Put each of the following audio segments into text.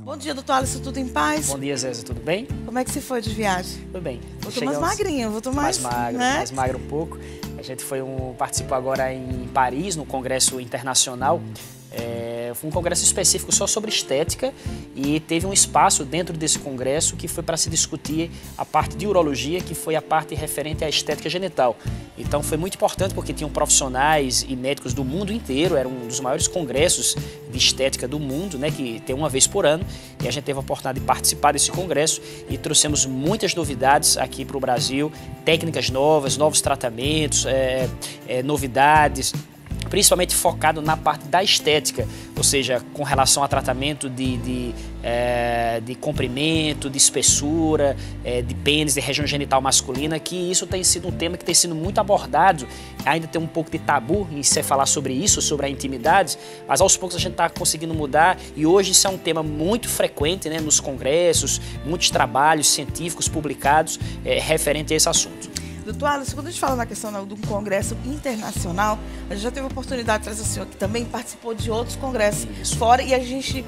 Bom dia, doutor Alisson, tudo em paz? Bom dia, Zéza, tudo bem? Como é que você foi de viagem? Tudo bem. Voltou mais magrinho, voltou mais magro, né? mais magro um pouco. A gente participou agora em Paris, no Congresso Internacional. Foi um congresso específico só sobre estética e teve um espaço dentro desse congresso que foi para se discutir a parte de urologia, que foi a parte referente à estética genital. Então foi muito importante porque tinham profissionais e médicos do mundo inteiro, era um dos maiores congressos de estética do mundo, né, que tem uma vez por ano, e a gente teve a oportunidade de participar desse congresso e trouxemos muitas novidades aqui para o Brasil, técnicas novas, novos tratamentos, novidades, principalmente focado na parte da estética, ou seja, com relação a tratamento de comprimento, de espessura, de pênis, de região genital masculina, que isso tem sido um tema que tem sido muito abordado, ainda tem um pouco de tabu em se falar sobre isso, sobre a intimidade, mas aos poucos a gente está conseguindo mudar e hoje isso é um tema muito frequente, né, nos congressos, muitos trabalhos científicos publicados referente a esse assunto. Doutor Alisson, quando a gente fala na questão de um congresso internacional, a gente já teve a oportunidade de trazer o senhor que também participou de outros congressos fora e a gente,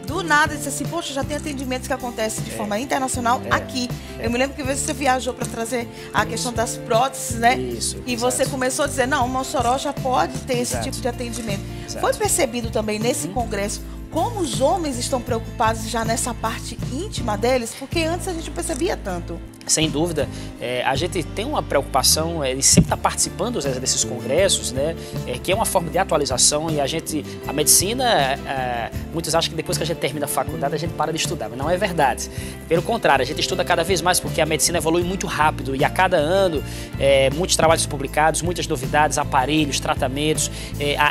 do nada, disse assim, poxa, já tem atendimentos que acontecem de forma internacional aqui. Eu me lembro que você viajou para trazer a questão das próteses, né? Isso, e você começou a dizer, não, o Mossoró já pode ter esse tipo de atendimento. Foi percebido também nesse congresso como os homens estão preocupados já nessa parte íntima deles? Porque antes a gente não percebia tanto. Sem dúvida, a gente tem uma preocupação de sempre estar participando desses congressos, né, que é uma forma de atualização e a medicina, muitos acham que depois que a gente termina a faculdade a gente para de estudar, mas não é verdade. Pelo contrário, a gente estuda cada vez mais porque a medicina evolui muito rápido e a cada ano muitos trabalhos publicados, muitas novidades, aparelhos, tratamentos,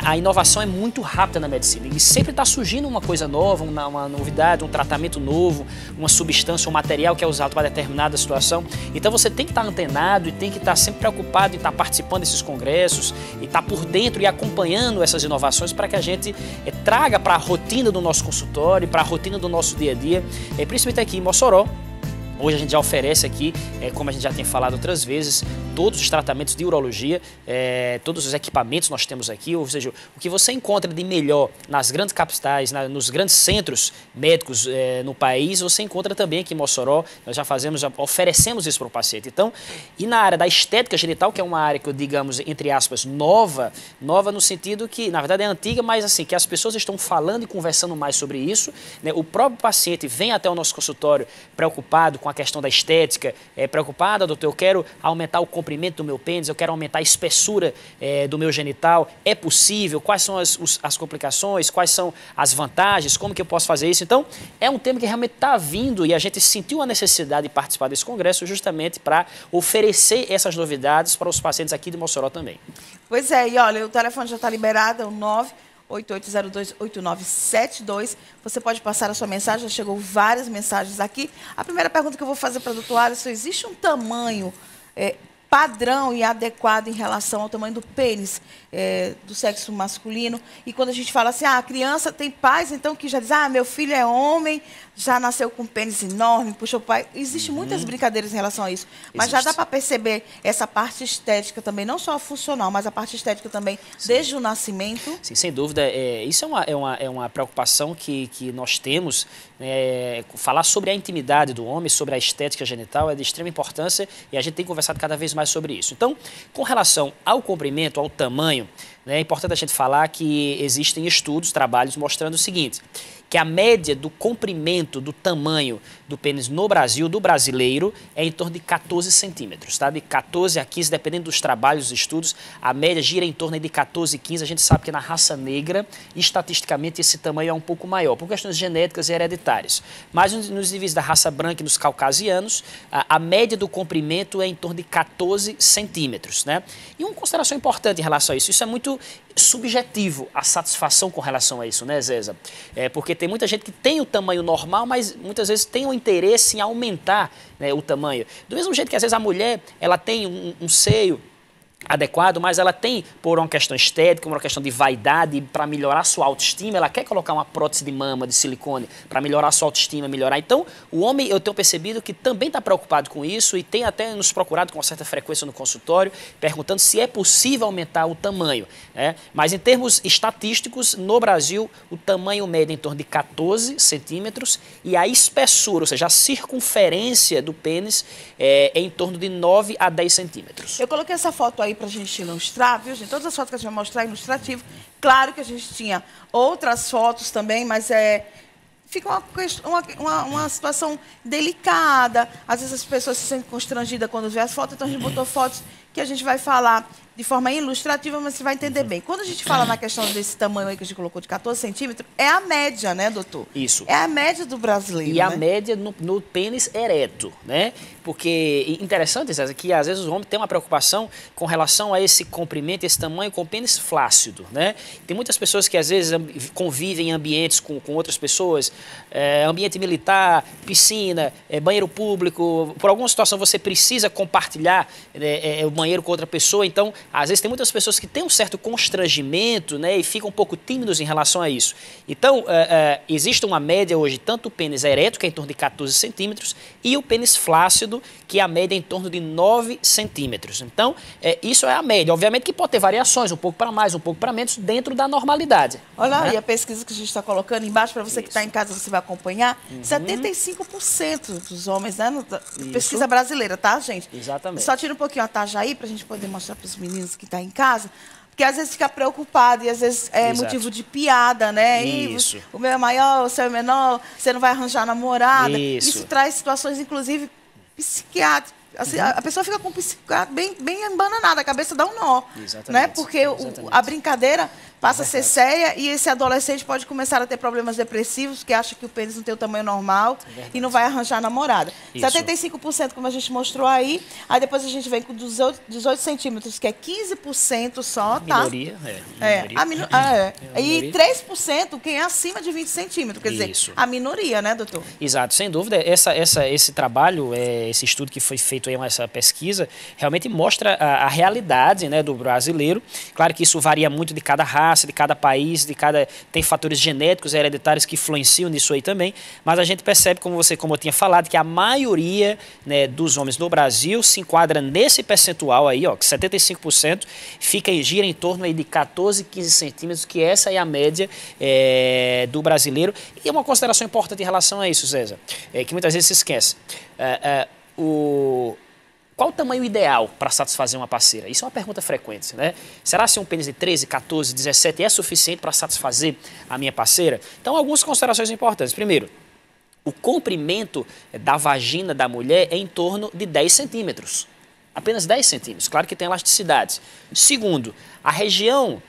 a inovação é muito rápida na medicina e sempre está surgindo uma coisa nova, uma novidade, um tratamento novo, uma substância, um material que é usado para determinada situação. Então você tem que estar antenado e tem que estar sempre preocupado em estar participando desses congressos e estar por dentro e acompanhando essas inovações para que a gente traga para a rotina do nosso consultório, para a rotina do nosso dia a dia, principalmente aqui em Mossoró. Hoje a gente já oferece aqui, como a gente já tem falado outras vezes, todos os tratamentos de urologia, todos os equipamentos nós temos aqui, ou seja, o que você encontra de melhor nas grandes capitais, nos grandes centros médicos no país, você encontra também aqui em Mossoró. Nós já oferecemos isso para o paciente. Então, e na área da estética genital, que é uma área que eu, digamos, entre aspas, nova no sentido que, na verdade, é antiga, mas assim, que as pessoas estão falando e conversando mais sobre isso, né? O próprio paciente vem até o nosso consultório preocupado com a questão da estética, preocupada, doutor, eu quero aumentar o comprimento do meu pênis, eu quero aumentar a espessura do meu genital, é possível? Quais são as complicações, quais são as vantagens, como que eu posso fazer isso? Então, é um tema que realmente está vindo e a gente sentiu a necessidade de participar desse congresso justamente para oferecer essas novidades para os pacientes aqui de Mossoró também. Pois é, e olha, o telefone já está liberado, é o 988028972. Você pode passar a sua mensagem, já chegou várias mensagens aqui. A primeira pergunta que eu vou fazer para a doutora Alisson, existe um tamanho padrão e adequado em relação ao tamanho do pênis do sexo masculino? E quando a gente fala assim, a criança tem pais, então, que já diz, meu filho é homem, já nasceu com um pênis enorme, puxa o pai. Existem muitas brincadeiras em relação a isso. Mas já dá para perceber essa parte estética também, não só a funcional, mas a parte estética também, desde o nascimento? Sim, sem dúvida. Isso é uma preocupação que nós temos. Falar sobre a intimidade do homem, sobre a estética genital é de extrema importância e a gente tem conversado cada vez mais sobre isso. Então, com relação ao comprimento, ao tamanho, é importante a gente falar que existem estudos, trabalhos mostrando o seguinte, que a média do comprimento, do tamanho do pênis no Brasil, do brasileiro, é em torno de 14 centímetros, tá? De 14 a 15, dependendo dos trabalhos, dos estudos, a média gira em torno de 14 e 15. A gente sabe que na raça negra, estatisticamente, esse tamanho é um pouco maior, por questões genéticas e hereditárias. Mas nos níveis da raça branca e nos caucasianos, a média do comprimento é em torno de 14 centímetros, né? E uma consideração importante em relação a isso, isso é muito subjetivo, a satisfação com relação a isso, né, Zéza? Porque tem muita gente que tem o tamanho normal, mas muitas vezes tem o interesse em aumentar, né, o tamanho. Do mesmo jeito que às vezes a mulher, ela tem um seio adequado, mas ela tem, por uma questão estética, por uma questão de vaidade, para melhorar sua autoestima, ela quer colocar uma prótese de mama, de silicone, para melhorar sua autoestima, melhorar. Então, o homem, eu tenho percebido que também está preocupado com isso e tem até nos procurado com uma certa frequência no consultório, perguntando se é possível aumentar o tamanho, né? Mas em termos estatísticos, no Brasil, o tamanho médio é em torno de 14 centímetros e a espessura, ou seja, a circunferência do pênis é em torno de 9 a 10 centímetros. Eu coloquei essa foto aí pra gente ilustrar, viu, gente? Todas as fotos que a gente vai mostrar é ilustrativo. Claro que a gente tinha outras fotos também, mas fica uma situação delicada. Às vezes as pessoas se sentem constrangidas quando vê as fotos, então a gente botou fotos que a gente vai falar de forma ilustrativa, mas você vai entender bem. Quando a gente fala na questão desse tamanho aí que a gente colocou de 14 centímetros, é a média, né, doutor? Isso. É a média do brasileiro, E a média no pênis ereto, né? Porque, interessante, César, que às vezes os homens têm uma preocupação com relação a esse comprimento, esse tamanho com o pênis flácido, né? Tem muitas pessoas que às vezes convivem em ambientes com outras pessoas, ambiente militar, piscina, banheiro público, por alguma situação você precisa compartilhar o banheiro com outra pessoa, então às vezes tem muitas pessoas que têm um certo constrangimento, né, e ficam um pouco tímidos em relação a isso. Então, existe uma média hoje, tanto o pênis ereto, que é em torno de 14 centímetros, e o pênis flácido, que a média é em torno de 9 centímetros. Então, isso é a média. Obviamente que pode ter variações, um pouco para mais, um pouco para menos, dentro da normalidade. Olha né? aí a pesquisa que a gente está colocando embaixo, para você que está em casa, você vai acompanhar. 75% dos homens, né? Pesquisa brasileira, tá, gente? Exatamente. Só tira um pouquinho a taxa aí, para a gente poder mostrar para os meninos que estão em casa. Porque às vezes fica preocupado e às vezes é motivo de piada, né? Isso. E o meu é maior, o seu é menor, você não vai arranjar namorada. Isso traz situações, inclusive, psiquiátricas. Assim, a pessoa fica com o psiquiatra bem embananada, a cabeça dá um nó. Exatamente. Né? Porque a brincadeira passa a ser séria e esse adolescente pode começar a ter problemas depressivos, que acha que o pênis não tem o tamanho normal e não vai arranjar namorada. Isso. 75%, como a gente mostrou aí depois a gente vem com 18 centímetros, que é 15% só, tá? Minoria, minoria. E 3% quem é acima de 20 centímetros, quer dizer, a minoria, né, doutor? Exato, sem dúvida. Esse trabalho, esse estudo que foi feito aí, essa pesquisa, realmente mostra a realidade, né, do brasileiro. Claro que isso varia muito de cada raça, de cada país, tem fatores genéticos e hereditários que influenciam nisso aí também, mas a gente percebe, como eu tinha falado, que a maioria, né, dos homens no Brasil se enquadra nesse percentual aí, ó, que 75% gira em torno aí de 14, 15 centímetros, que essa é a média do brasileiro. E uma consideração importante em relação a isso, César, que muitas vezes se esquece. Qual o tamanho ideal para satisfazer uma parceira? Isso é uma pergunta frequente, né? Será que um pênis de 13, 14, 17 é suficiente para satisfazer a minha parceira? Então, algumas considerações importantes. Primeiro, o comprimento da vagina da mulher é em torno de 10 centímetros. Apenas 10 centímetros. Claro que tem elasticidade. Segundo, a região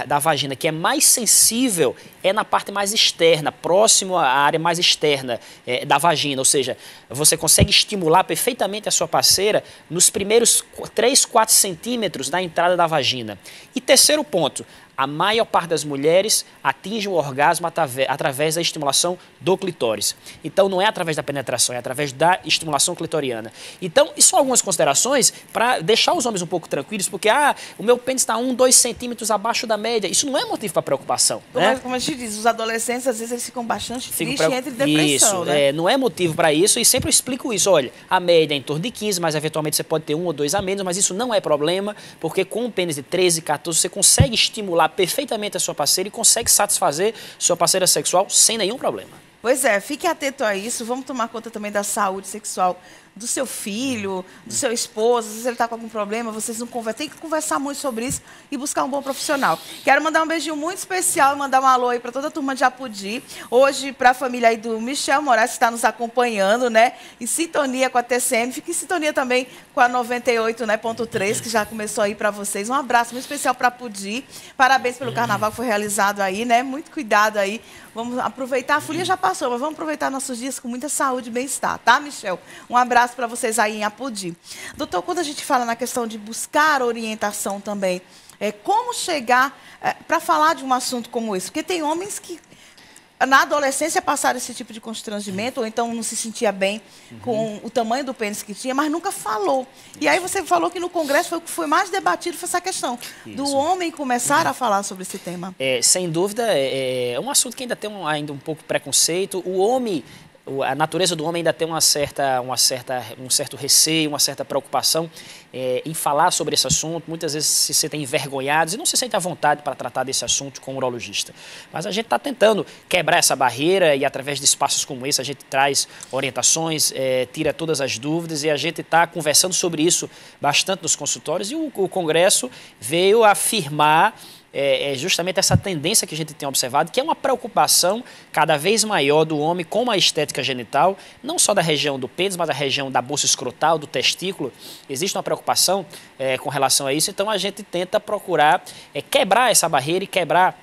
da vagina que é mais sensível é na parte mais externa, próximo à área mais externa da vagina, ou seja, você consegue estimular perfeitamente a sua parceira nos primeiros 3, 4 centímetros da entrada da vagina. E terceiro ponto, a maior parte das mulheres atinge o orgasmo através da estimulação do clitóris. Então, não é através da penetração, é através da estimulação clitoriana. Então, isso são algumas considerações para deixar os homens um pouco tranquilos, porque o meu pênis está 1, 2 centímetros abaixo da média. Isso não é motivo para preocupação. Né? Como a gente diz, os adolescentes, às vezes, eles ficam bastante tristes e entram em depressão. Isso, né? Não é motivo para isso, e sempre eu explico isso. Olha, a média é em torno de 15, mas eventualmente você pode ter 1 ou 2 a menos, mas isso não é problema, porque com um pênis de 13, 14, você consegue estimular perfeitamente a sua parceira e consegue satisfazer sua parceira sexual sem nenhum problema. Pois é, fique atento a isso. Vamos tomar conta também da saúde sexual do seu filho, do seu esposo. Às vezes ele está com algum problema, vocês não conversam. Tem que conversar muito sobre isso e buscar um bom profissional. Quero mandar um beijinho muito especial e mandar um alô aí para toda a turma de Apodi. Hoje, para a família aí do Michel Moraes, que está nos acompanhando, né? Em sintonia com a TCM. Fica em sintonia também com a 98, né, ponto 3, que já começou aí para vocês. Um abraço muito especial para Apodi. Parabéns pelo carnaval que foi realizado aí, né? Muito cuidado aí. Vamos aproveitar. A folia já passou, mas vamos aproveitar nossos dias com muita saúde e bem-estar, tá, Michel? Um abraço para vocês aí em Apodi. Doutor, quando a gente fala na questão de buscar orientação também, como chegar para falar de um assunto como esse? Porque tem homens que na adolescência passaram esse tipo de constrangimento, ou então não se sentia bem com o tamanho do pênis que tinha, mas nunca falou. E aí você falou que no Congresso o que foi mais debatido foi essa questão do homem começar a falar sobre esse tema. Sem dúvida, é um assunto que ainda tem ainda um pouco preconceito. O homem... A natureza do homem ainda tem um certo receio, uma certa preocupação em falar sobre esse assunto. Muitas vezes se sentem envergonhados e não se sentem à vontade para tratar desse assunto com um urologista. Mas a gente está tentando quebrar essa barreira e através de espaços como esse a gente traz orientações, tira todas as dúvidas e a gente está conversando sobre isso bastante nos consultórios e o Congresso veio afirmar justamente essa tendência que a gente tem observado, que é uma preocupação cada vez maior do homem com a estética genital, não só da região do pênis, mas da região da bolsa escrotal, do testículo. Existe uma preocupação com relação a isso, então a gente tenta procurar quebrar essa barreira e quebrar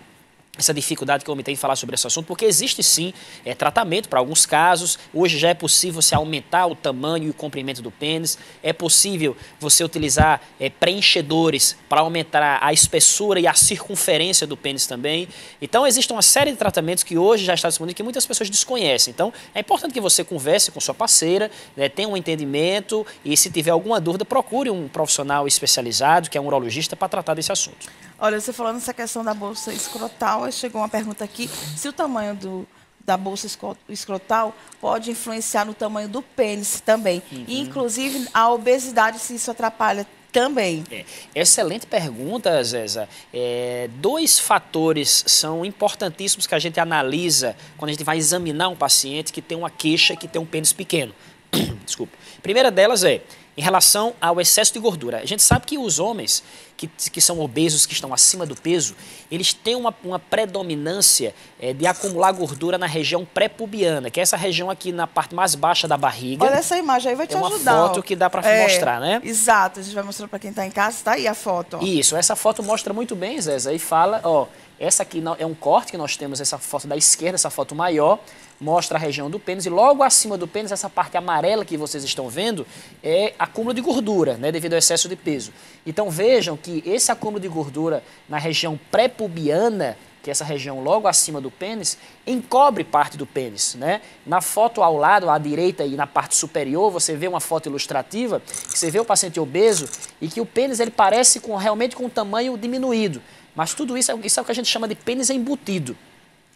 essa dificuldade que o homem tem de falar sobre esse assunto, porque existe sim tratamento para alguns casos. Hoje já é possível você aumentar o tamanho e o comprimento do pênis, é possível você utilizar preenchedores para aumentar a espessura e a circunferência do pênis também. Então existe uma série de tratamentos que hoje já está disponível que muitas pessoas desconhecem. Então é importante que você converse com sua parceira, tenha um entendimento e se tiver alguma dúvida procure um profissional especializado, que é um urologista, para tratar desse assunto. Olha, você falando nessa questão da bolsa escrotal, chegou uma pergunta aqui, se o tamanho da bolsa escrotal pode influenciar no tamanho do pênis também. E, inclusive, a obesidade, se isso atrapalha também. Excelente pergunta, Zéza. Dois fatores são importantíssimos que a gente analisa quando a gente vai examinar um paciente que tem uma queixa, que tem um pênis pequeno. Desculpa. A primeira delas em relação ao excesso de gordura. A gente sabe que os homens que são obesos, que estão acima do peso, eles têm uma predominância de acumular gordura na região pré-pubiana, que é essa região aqui na parte mais baixa da barriga. Olha essa imagem aí, vai te ajudar. É uma foto que dá para mostrar, né? Exato, a gente vai mostrar para quem está em casa, tá aí a foto. Ó. Isso, essa foto mostra muito bem, Zéza, e fala, essa aqui é um corte que nós temos, essa foto da esquerda, essa foto maior, mostra a região do pênis e logo acima do pênis, essa parte amarela que vocês estão vendo, é acúmulo de gordura, né, devido ao excesso de peso. Então vejam que esse acúmulo de gordura na região pré-pubiana, que é essa região logo acima do pênis, encobre parte do pênis, né? Na foto ao lado, à direita e na parte superior, você vê uma foto ilustrativa, que você vê o paciente obeso e que o pênis ele parece realmente com um tamanho diminuído. Mas tudo isso é o que a gente chama de pênis embutido.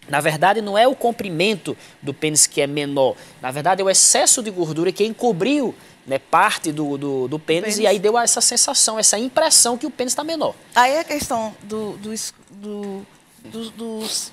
Na verdade, não é o comprimento do pênis que é menor. Na verdade, é o excesso de gordura que encobriu, né, parte do pênis e aí deu essa sensação, essa impressão que o pênis está menor. Aí a questão do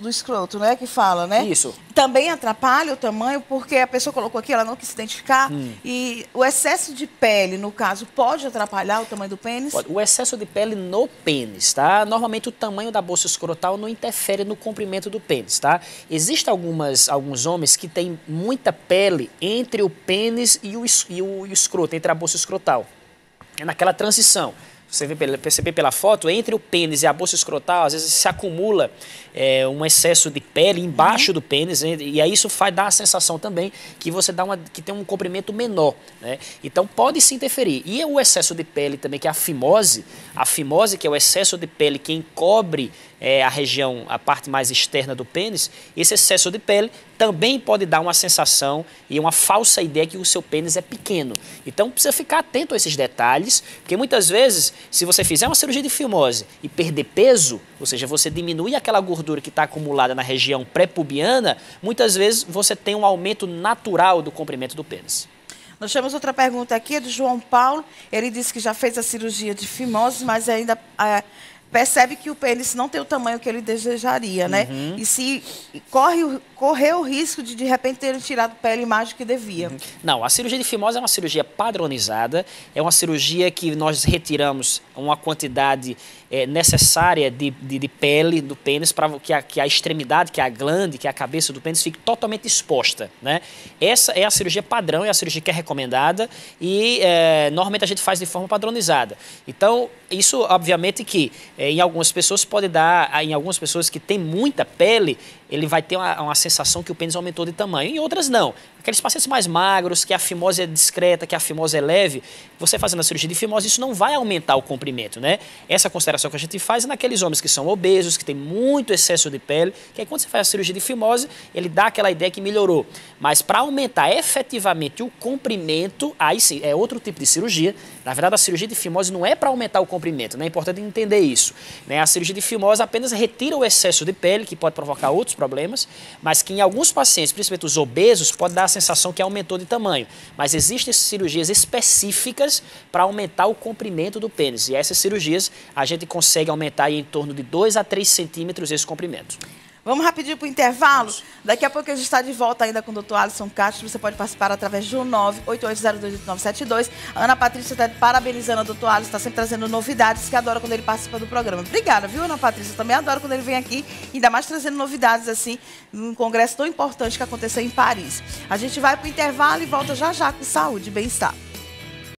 escroto, né, que fala, né? Isso. Também atrapalha o tamanho, porque a pessoa colocou aqui, ela não quis se identificar, e o excesso de pele, no caso, pode atrapalhar o tamanho do pênis? Pode. O excesso de pele no pênis, tá? Normalmente o tamanho da bolsa escrotal não interfere no comprimento do pênis, tá? Existem alguns homens que têm muita pele entre o pênis e o escroto, entre a bolsa escrotal. É naquela transição. Você perceber pela foto, entre o pênis e a bolsa escrotal, às vezes se acumula um excesso de pele embaixo do pênis, e aí isso dá a sensação também que você que tem um comprimento menor, né? Então pode se interferir. E o excesso de pele também, que é a fimose que é o excesso de pele que encobre a parte mais externa do pênis, esse excesso de pele também pode dar uma sensação e uma falsa ideia que o seu pênis é pequeno. Então precisa ficar atento a esses detalhes, porque muitas vezes, se você fizer uma cirurgia de fimose e perder peso, ou seja, você diminui aquela gordura que está acumulada na região pré-pubiana, muitas vezes você tem um aumento natural do comprimento do pênis. Nós temos outra pergunta aqui, é do João Paulo. Ele disse que já fez a cirurgia de fimose, mas ainda percebe que o pênis não tem o tamanho que ele desejaria, né? E se correu o risco de repente, ter tirado pele mais do que devia. Não, a cirurgia de fimose é uma cirurgia padronizada, é uma cirurgia que nós retiramos uma quantidade necessária de pele do pênis para que a extremidade, que a glande, que a cabeça do pênis fique totalmente exposta, né? Essa é a cirurgia padrão, é a cirurgia que é recomendada e normalmente a gente faz de forma padronizada. Então, isso obviamente que em algumas pessoas pode dar, em algumas pessoas que têm muita pele, ele vai ter uma sensação que o pênis aumentou de tamanho. Em outras não. Aqueles pacientes mais magros, que a fimose é discreta, que a fimose é leve, você fazendo a cirurgia de fimose, isso não vai aumentar o comprimento, né? Essa consideração que a gente faz é naqueles homens que são obesos, que têm muito excesso de pele, que aí quando você faz a cirurgia de fimose, ele dá aquela ideia que melhorou. Mas para aumentar efetivamente o comprimento, aí sim, é outro tipo de cirurgia. Na verdade, a cirurgia de fimose não é para aumentar o comprimento, né? É importante entender isso, né? A cirurgia de fimose apenas retira o excesso de pele, que pode provocar outros problemas, mas que em alguns pacientes, principalmente os obesos, pode dar a sensação que aumentou de tamanho. Mas existem cirurgias específicas para aumentar o comprimento do pênis. E essas cirurgias a gente consegue aumentar em torno de 2 a 3 centímetros esse comprimento. Vamos rapidinho para o intervalo. Daqui a pouco a gente está de volta ainda com o Dr. Alisson Castro. Você pode participar através do 988028972. A Ana Patrícia está parabenizando o Dr. Alisson, está sempre trazendo novidades, que adora quando ele participa do programa. Obrigada, viu, Ana Patrícia? Também adoro quando ele vem aqui, ainda mais trazendo novidades assim, num congresso tão importante que aconteceu em Paris. A gente vai para o intervalo e volta já já com saúde e bem-estar.